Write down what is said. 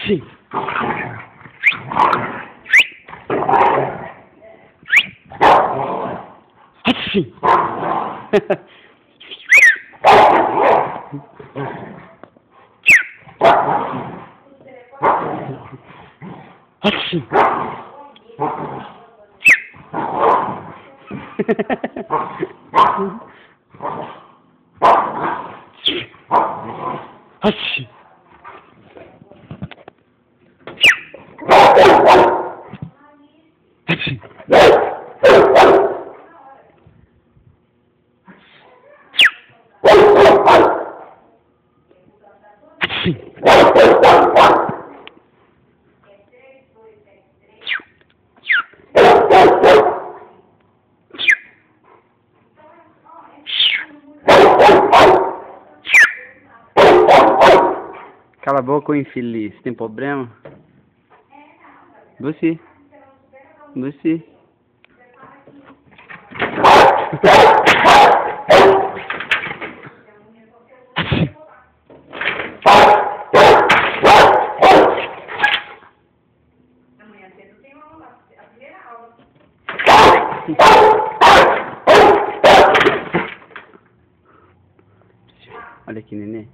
Assim. Assim. Assim. Assim. Assim. Assim. Cala a boca, ô infeliz. Tem problema? Você. Você. Assim. Olha aqui, nenê.